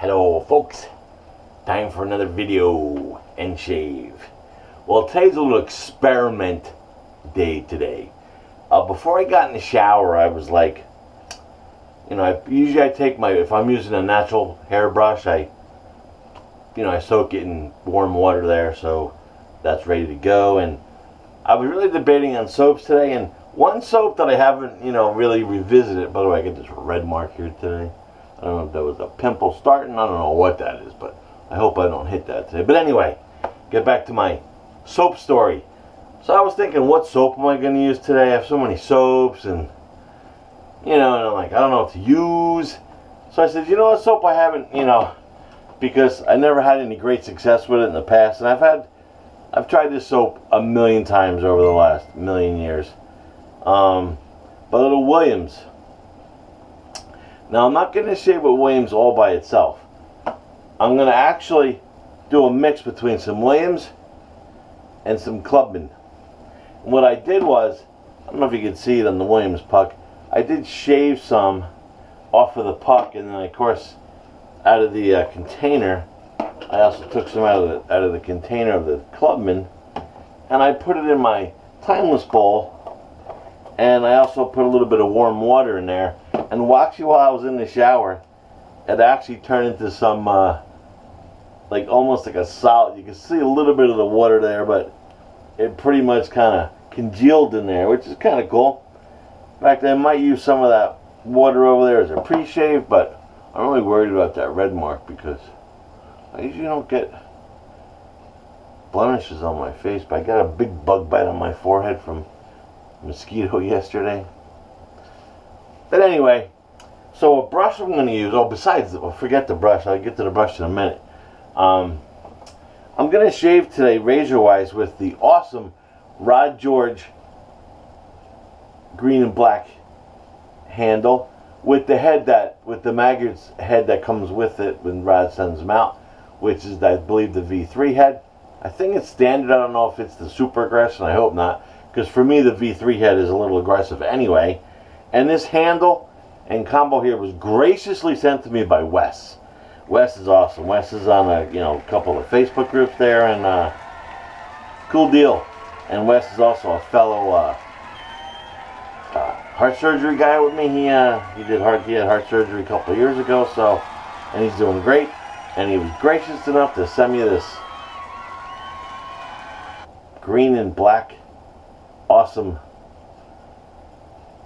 Hello folks, time for another video and shave. Well, today's a little experiment day today. Before I got in the shower, I was like, usually I take if I'm using a natural hairbrush, I soak it in warm water there, so that's ready to go. And I was really debating on soaps today, and one soap that I haven't, really revisited. By the way, I get this red mark here today. I don't know if that was a pimple starting. I don't know what that is, but I hope I don't hit that today. But anyway, get back to my soap story. So I was thinking, what soap am I going to use today? I have so many soaps, and and I'm like, I don't know what to use. So I said, what soap I haven't, because I never had any great success with it in the past, and I've tried this soap a million times over the last million years. But little Williams. Now I'm not going to shave with Williams all by itself. I'm going to actually do a mix between some Williams and some Clubman. And what I did was, I don't know if you can see it on the Williams puck, I did shave some off of the puck, and then of course out of the container, I also took some out of the container of the Clubman, and I put it in my timeless bowl, and I also put a little bit of warm water in there. And actually, while I was in the shower, it actually turned into some almost like a solid. You can see a little bit of the water there, but it pretty much kind of congealed in there, which is kind of cool. In fact, I might use some of that water over there as a pre-shave, but I'm really worried about that red mark because I usually don't get blemishes on my face, but I got a big bug bite on my forehead from a mosquito yesterday. But anyway, so a brush I'm going to use, forget the brush, I'll get to the brush in a minute. I'm going to shave today razor-wise with the awesome Rod George green and black handle with the Maggard's head that comes with it when Rod sends them out, which is, I believe, the V3 head. I think it's standard. I don't know if it's the super aggressive, I hope not, because for me the V3 head is a little aggressive anyway. And this handle and combo here was graciously sent to me by Wes. Wes is awesome. Wes is on a couple of Facebook groups there, and cool deal. And Wes is also a fellow heart surgery guy with me. He had heart surgery a couple of years ago, and he's doing great. And he was gracious enough to send me this green and black awesome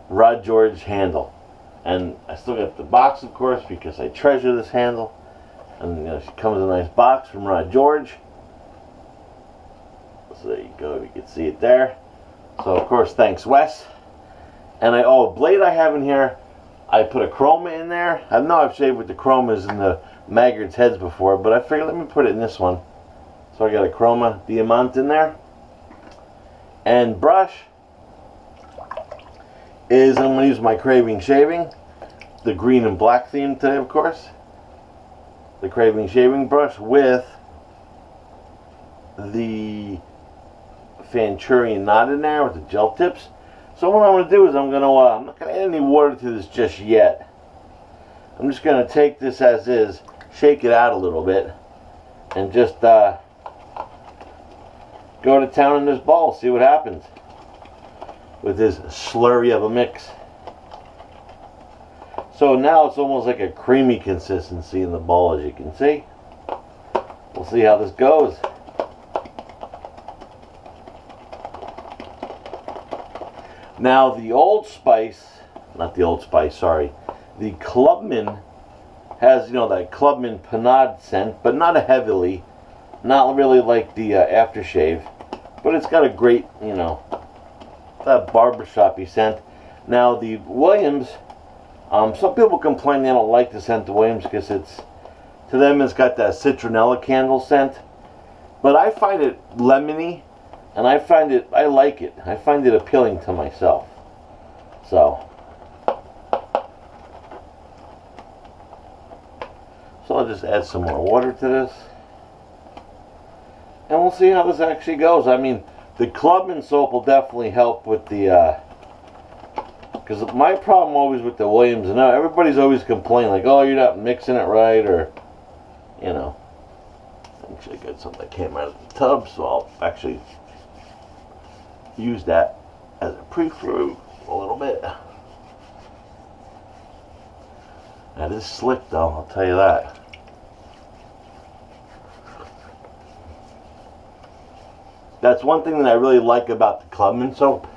Rod George handle. And I still got the box, of course, because I treasure this handle. And she comes in a nice box from Rod George. So there you go, you can see it there. So of course, thanks Wes. And a blade I have in here, I put a chroma in there. I know I've shaved with the chromas in the Maggard's heads before, but I figured let me put it in this one. So I got a chroma diamant in there. And brush is, I'm going to use my Craving shaving, the green and black theme today, of course. The Craving shaving brush with the Fanturian knot in there with the gel tips. So what I'm going to do is I'm not going to add any water to this just yet. I'm just going to take this as is, shake it out a little bit, and just go to town in this bowl, see what happens with this slurry of a mix. So now it's almost like a creamy consistency in the bowl, as you can see. We'll see how this goes. Now the the Clubman has, that Clubman Panade scent, but not not really like the aftershave, but it's got a great, that barbershop-y scent. Now the Williams, some people complain they don't like the scent of Williams because to them it's got that citronella candle scent, but I find it lemony, and I like it. I find it appealing to myself. So I'll just add some more water to this, and we'll see how this actually goes. I mean, the Clubman soap will definitely help with the because my problem always with the Williams, and everybody's always complaining like, oh, you're not mixing it right, or you know, actually I got something that came out of the tub, so I'll actually use that as a preview a little bit. That is slick though, I'll tell you that. That's one thing that I really like about the Clubman soap.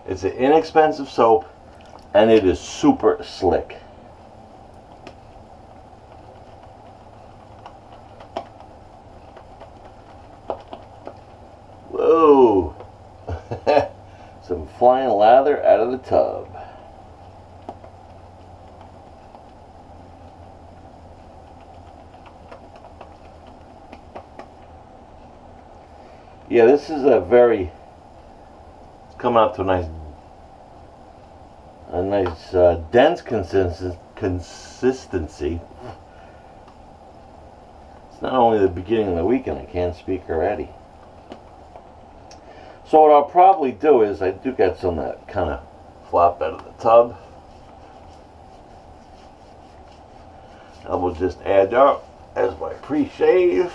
It's an inexpensive soap and it is super slick. Whoa! Some flying lather out of the tub. Yeah, this is a very, it's coming out to a nice dense consistency. It's not only the beginning of the weekend, I can't speak already. So what I'll probably do is, I do get some that kind of flop out of the tub. I will just add that as my pre-shave.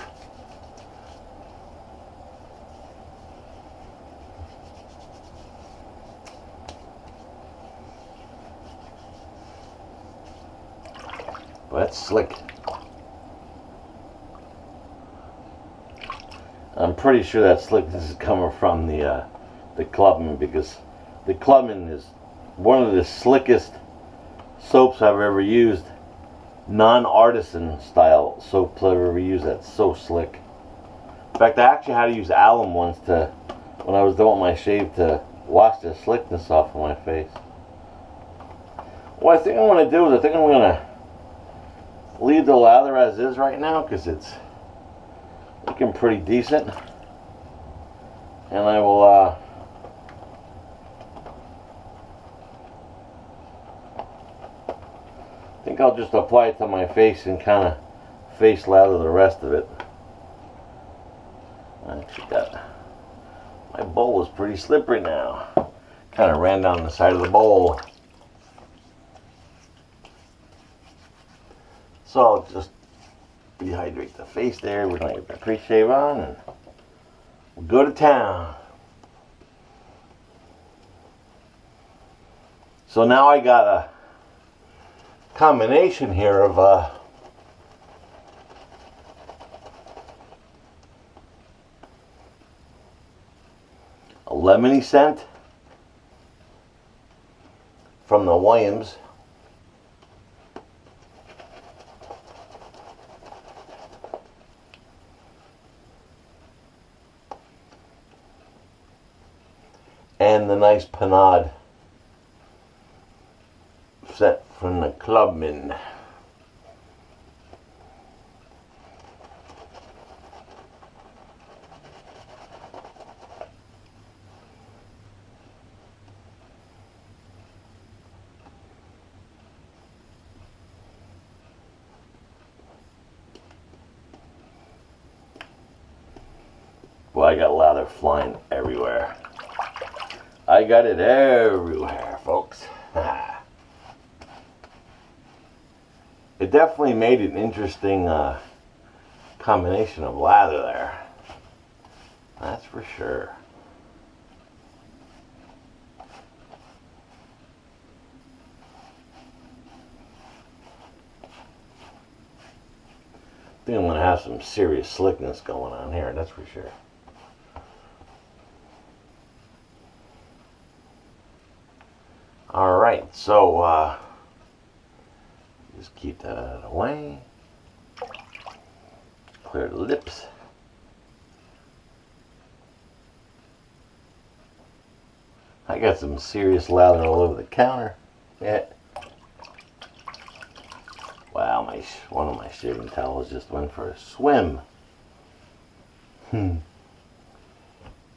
That's slick. I'm pretty sure that slickness is coming from the Clubman, because the Clubman is one of the slickest soaps I've ever used. Non-artisan style soaps I've ever used. That's so slick. In fact, I actually had to use alum once to, when I was doing my shave, to wash the slickness off of my face. What I think I'm going to do is, I think I'm going to leave the lather as is right now, because it's looking pretty decent. And I will I think I'll just apply it to my face and kind of face lather the rest of it. I actually got, my bowl is pretty slippery now. Kind of ran down the side of the bowl. So I'll just dehydrate the face there. We're going to get the pre-shave on and we'll go to town. So now I got a combination here of a lemony scent from the Williams. And the nice panade set from the Clubman. Well, I got lather flying everywhere. I got it everywhere, folks. It definitely made an interesting combination of lather there. That's for sure. I think I'm going to have some serious slickness going on here, that's for sure. Alright, so just keep that out of the way. Clear the lips. I got some serious lather all over the counter. Yeah. Wow, one of my shaving towels just went for a swim.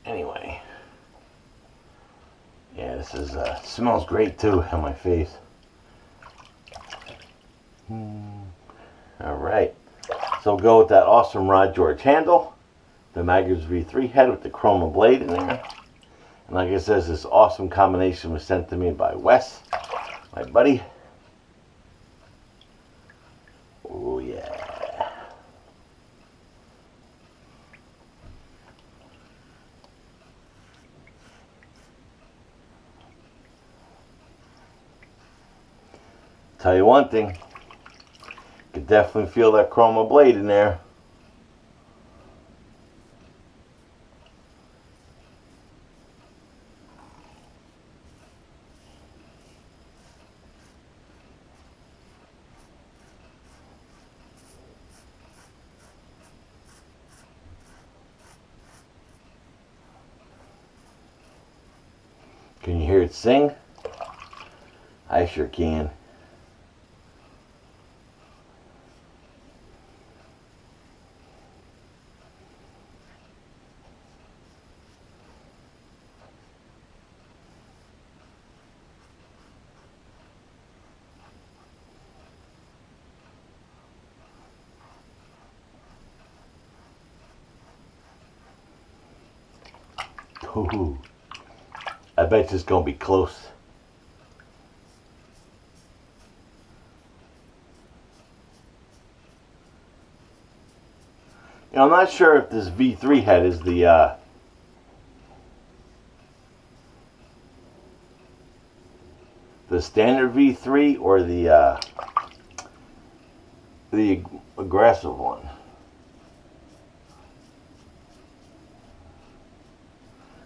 Anyway. Yeah, this is smells great too on my face. Alright, so go with that awesome Rod George handle, the Maggers V3 head with the chroma blade in there. And like I said, this awesome combination was sent to me by Wes, my buddy. Oh yeah. Tell you one thing, could definitely feel that chroma blade in there. Can you hear it sing? I sure can. Ooh, I bet it's gonna be close. You know, I'm not sure if this V3 head is the standard V3 or the aggressive one.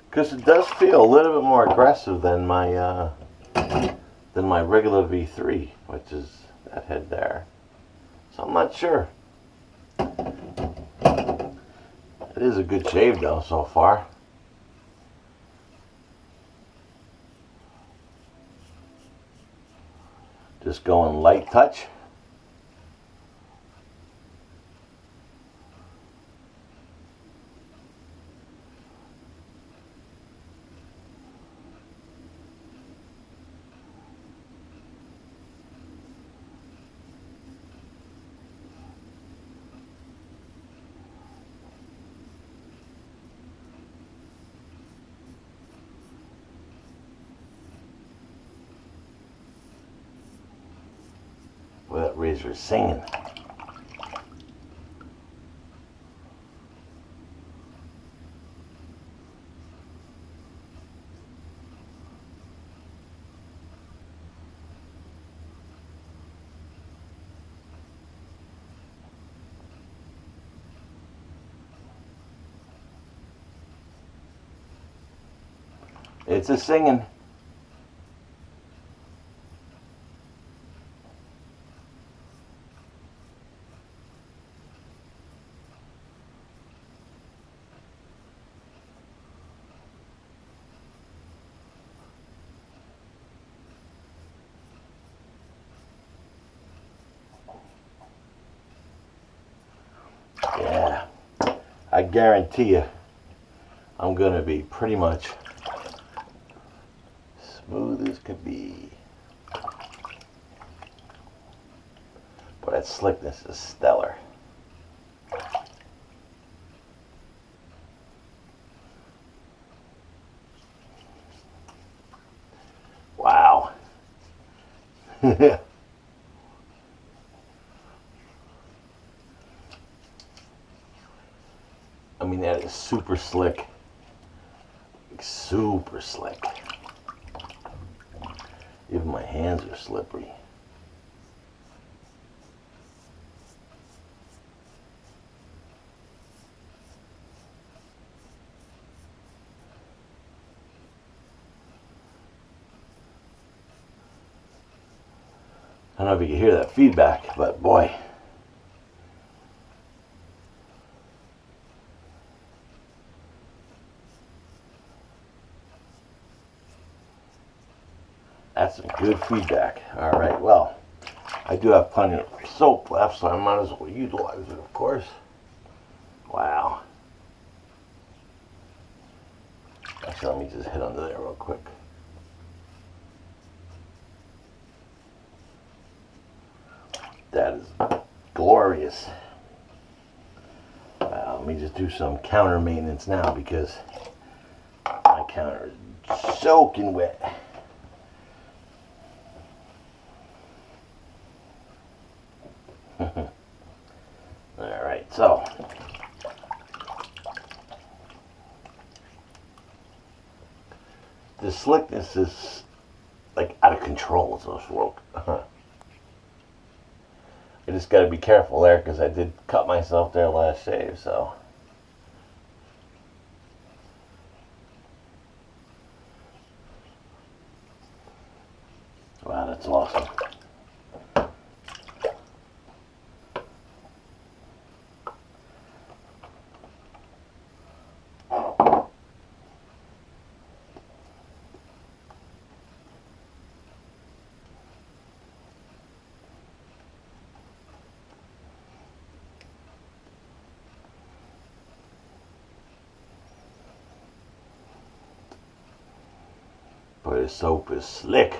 Because it does feel a little bit more aggressive than my regular V3, which is that head there. So I'm not sure. It is a good shave though so far. Just going light touch. Boy, that razor is singing. It's a singing. Yeah, I guarantee you I'm gonna be pretty much smooth as could be. But that slickness is stellar. Wow. I mean, that is super slick. Super slick. Even my hands are slippery. I don't know if you can hear that feedback, but boy. That's some good feedback. All right, well, I do have plenty of soap left, so I might as well utilize it, of course. Wow. Actually, let me just hit under there real quick. That is glorious. Let me just do some counter maintenance now because my counter is soaking wet. Alright, so the slickness is like out of control, so to speak. I just got to be careful there because I did cut myself there last shave, so. Wow, that's awesome. Boy, this soap is slick.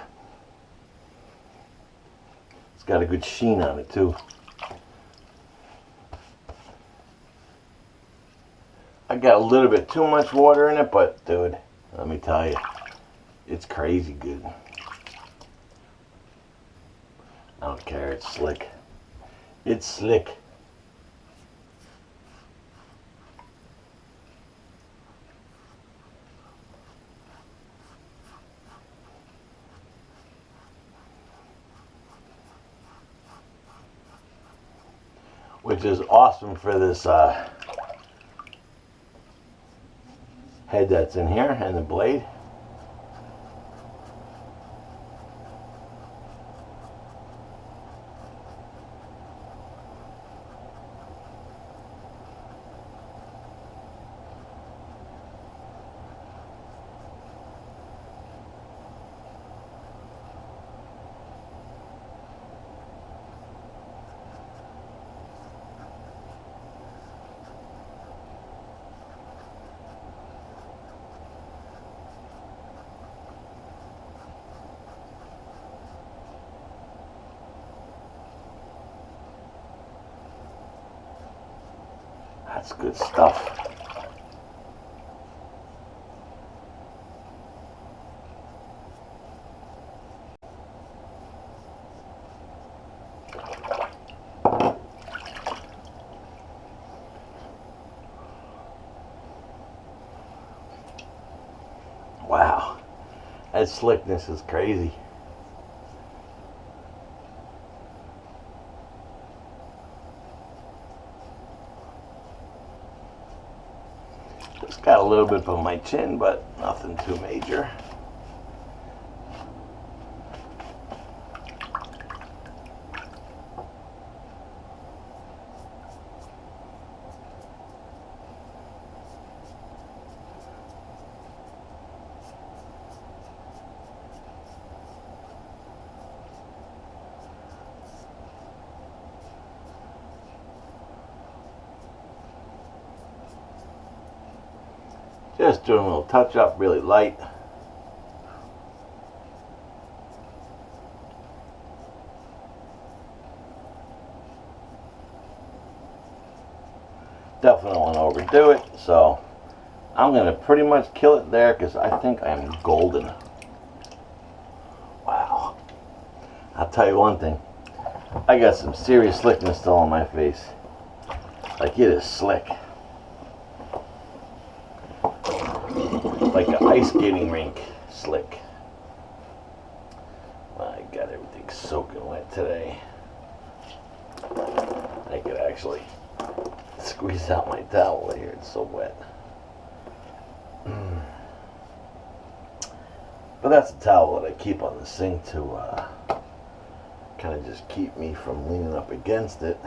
It's got a good sheen on it too. I got a little bit too much water in it, but dude, let me tell you, it's crazy good. I don't care, it's slick. It's slick. Which is awesome for this head that's in here and the blade. That's good stuff. Wow, that slickness is crazy. Just got a little bit on my chin, but nothing too major. Just doing a little touch up, really light. Definitely don't want to overdo it, so I'm going to pretty much kill it there because I think I'm golden. Wow. I'll tell you one thing. I got some serious slickness still on my face. Like, it is slick. Like an ice skating rink slick. I got everything soaking wet today. I could actually squeeze out my towel here, it's so wet. But that's a towel that I keep on the sink to kind of just keep me from leaning up against it.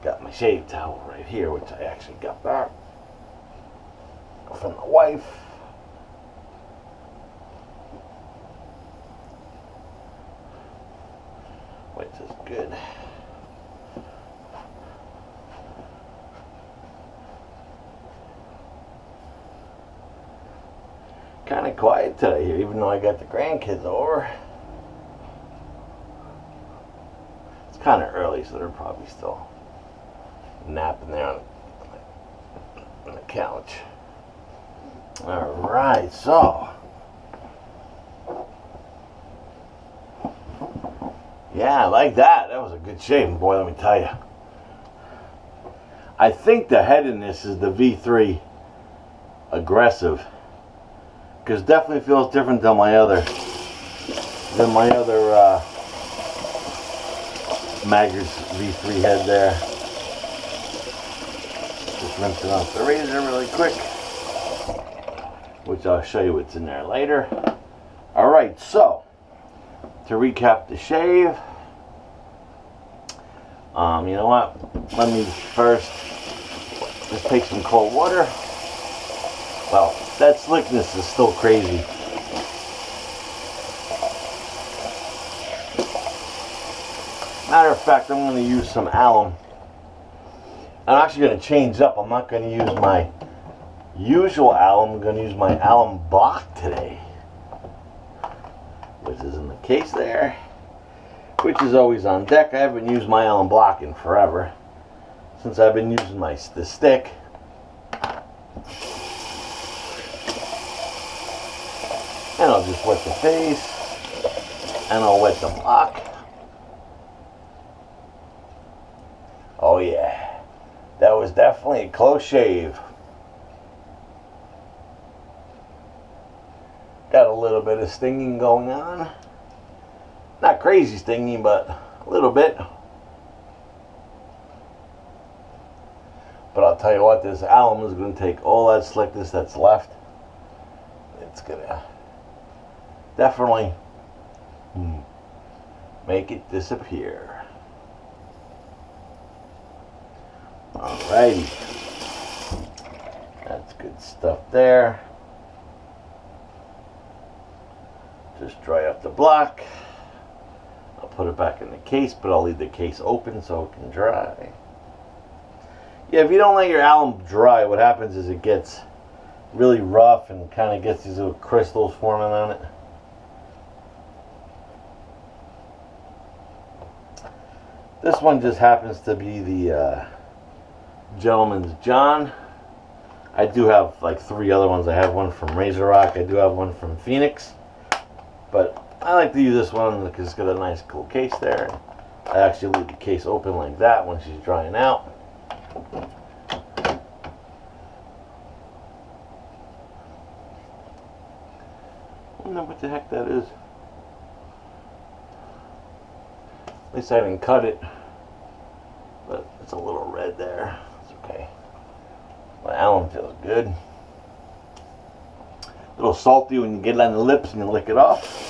Got my shave towel right here, which I actually got back from the wife. Which is good. Kind of quiet today here, even though I got the grandkids over. It's kind of early, so they're probably still napping there on the couch. Alright, so yeah, I like that. That was a good shave, boy, let me tell you. I think the head in this is the V3 aggressive, because definitely feels different than my other Maggard's V3 head there. Just rinsing off the razor really quick, which I'll show you what's in there later. Alright, so to recap the shave, you know what? Let me first just take some cold water. Well, that slickness is still crazy. Matter of fact, I'm going to use some alum. I'm actually going to change up. I'm not going to use my usual alum. I'm going to use my alum block today, which is in the case there, which is always on deck. I haven't used my alum block in forever, since I've been using the stick. And I'll just wet the face, and I'll wet the block. Oh yeah, that was definitely a close shave. Got a little bit of stinging going on. Not crazy stinging, but a little bit. But I'll tell you what, this alum is going to take all that slickness that's left. It's going to definitely make it disappear. Alrighty. That's good stuff there. Just dry up the block. I'll put it back in the case, but I'll leave the case open so it can dry. Yeah, if you don't let your alum dry, what happens is it gets really rough and kind of gets these little crystals forming on it. This one just happens to be the Gentleman's John. I do have like 3 other ones. I have one from Razor Rock. I do have one from Phoenix. But I like to use this one because it's got a nice cool case there. I actually leave the case open like that when she's drying out. I don't know what the heck that is. At least I didn't cut it. But it's a little red there. It's okay. My alum feels good. A little salty when you get it on the lips and you lick it off.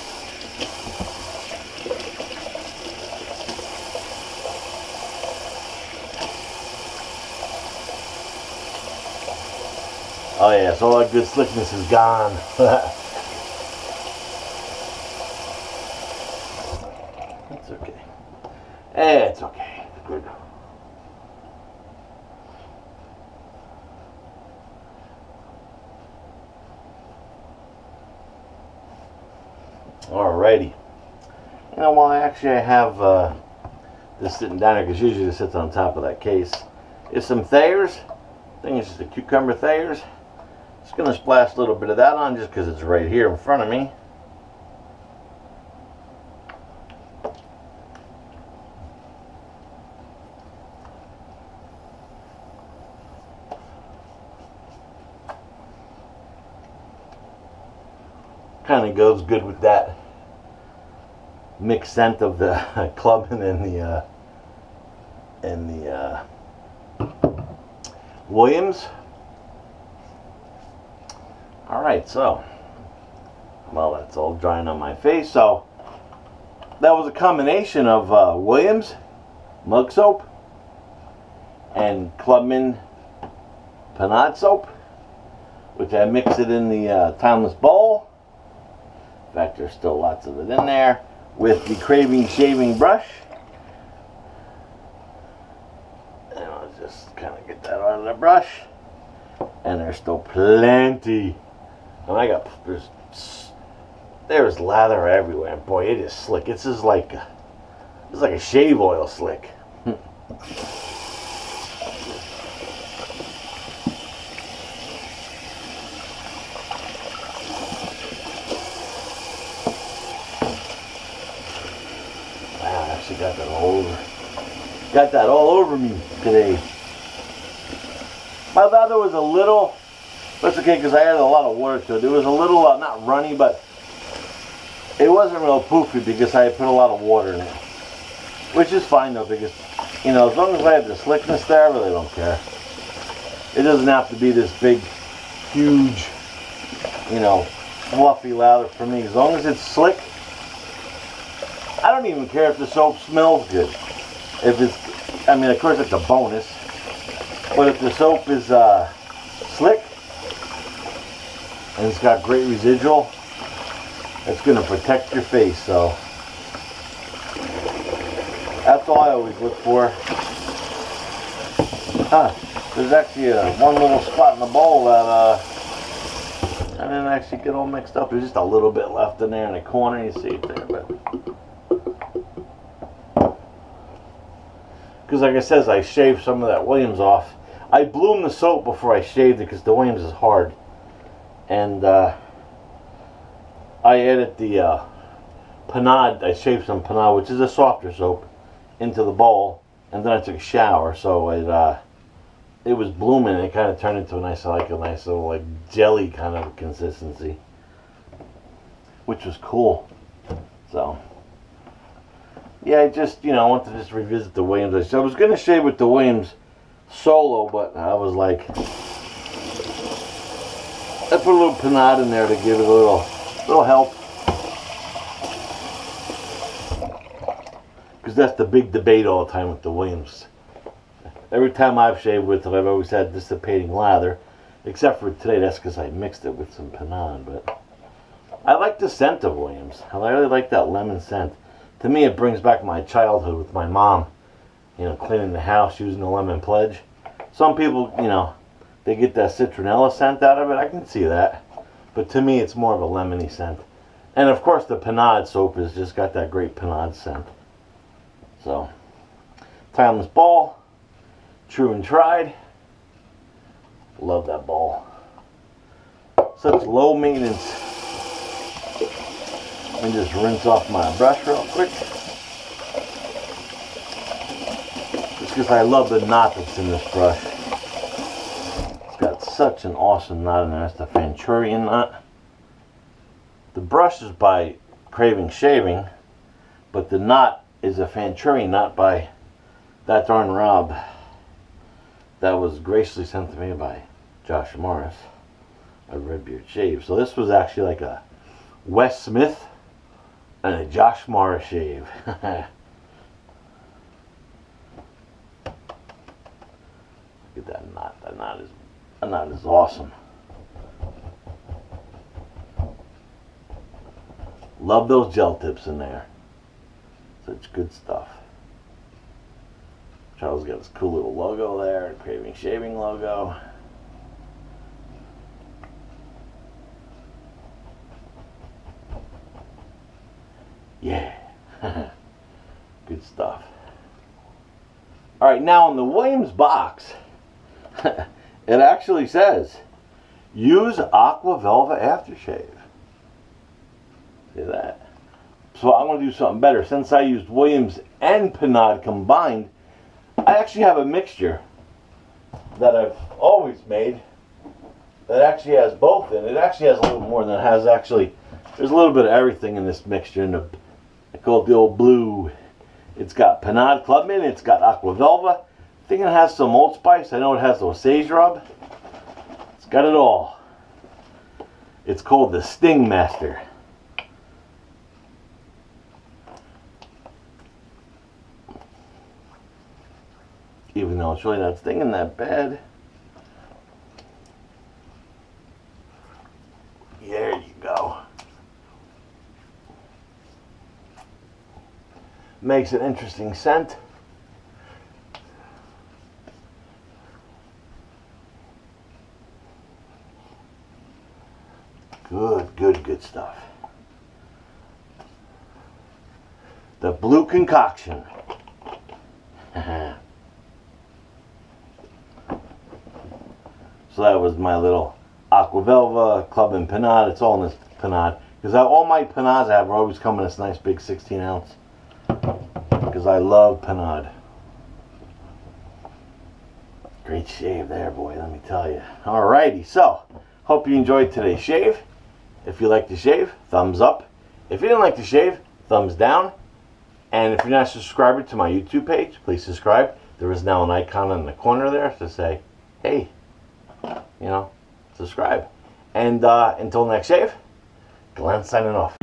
Oh yeah, so all that good slickness is gone. It's okay. It's okay. Good. Alrighty. You know, well, actually I have this sitting down here, because usually it sits on top of that case, is some Thayer's. I think it's just a cucumber Thayer's. Just going to splash a little bit of that on just because it's right here in front of me. Kind of goes good with that mixed scent of the Clubman and the Williams. Alright, so, well, that's all drying on my face. So, that was a combination of Williams mug soap and Clubman panade soap, which I mixed it in the timeless bowl. In fact, there's still lots of it in there, with the Craving shaving brush. And I'll just kind of get that out of the brush. And there's still plenty. And there's lather everywhere. And boy, it is slick. It's just like a shave oil slick. Got that all over. Got that all over me today. My lather was a little, that's okay because I added a lot of water to it. It was a little, not runny, but it wasn't real poofy because I had put a lot of water in it. which is fine though, because, you know, as long as I have the slickness there, I really don't care. It doesn't have to be this big, huge, you know, fluffy lather for me. As long as it's slick, I don't even care if the soap smells good. If it's, I mean, of course it's a bonus, but if the soap is slick and it's got great residual, it's going to protect your face. So that's all I always look for. There's actually one little spot in the bowl that I didn't actually get all mixed up. There's just a little bit left in there in the corner. You see it there, but because like I said, I shaved some of that Williams off. I bloomed the soap before I shaved it because the Williams is hard, and I added the panade. I shaved some panade, which is a softer soap, into the bowl, and then I took a shower, so it was blooming, and it kind of turned into a nice little like jelly kind of consistency, which was cool. So yeah, I just, you know, I wanted to just revisit the Williams. I was going to shave with the Williams solo, but I was like, I put a little panade in there to give it a little help. Because that's the big debate all the time with the Williams. Every time I've shaved with it, I've always had dissipating lather. Except for today, that's because I mixed it with some panade. But I like the scent of Williams. I really like that lemon scent. To me, it brings back my childhood with my mom. You know, cleaning the house using the lemon pledge. Some people, you know, they get that citronella scent out of it. I can see that. But to me, it's more of a lemony scent. And of course, the panade soap has just got that great panade scent. So, timeless ball. True and tried. Love that ball. Such low maintenance. And just rinse off my brush real quick. Just because I love the knot that's in this brush. It's got such an awesome knot in there. It's the Fanchurian knot. The brush is by Craving Shaving, but the knot is a Fanchurian knot by That Darn Rob. That was graciously sent to me by Josh Morris, a Redbeard Shave. So this was actually like a Wes Smith and a Josh Morris shave. Look at that knot. That knot is awesome. Love those gel tips in there. Such good stuff. Charles got his cool little logo there, Craving Shaving logo. Yeah, good stuff. All right, now in the Williams box, it actually says, use Aqua Velva aftershave. See that? So I'm going to do something better. Since I used Williams and panade combined, I actually have a mixture that I've always made that actually has both in it. It actually has a little more than it has actually. There's a little bit of everything in this mixture. I call it the old blue. It's got panade Clubman. It's got Aqua Velva. I think it has some Old Spice. I know it has the Osage rub. It's got it all. It's called the Sting Master. Even though it's really not stinging that bad. There you go. Makes an interesting scent. Good stuff. The blue concoction. So that was my little Aqua Velva, Clubman panade. It's all in this panade. Because all my panades I have are always come in this nice big 16 ounce. Because I love panade. Great shave there, boy, let me tell you. Alrighty, so, hope you enjoyed today's shave. If you liked the shave, thumbs up. If you didn't like the shave, thumbs down. And if you're not a subscriber to my YouTube page, please subscribe. There is now an icon in the corner there to say, hey, subscribe. And until next shave, Glenn signing off.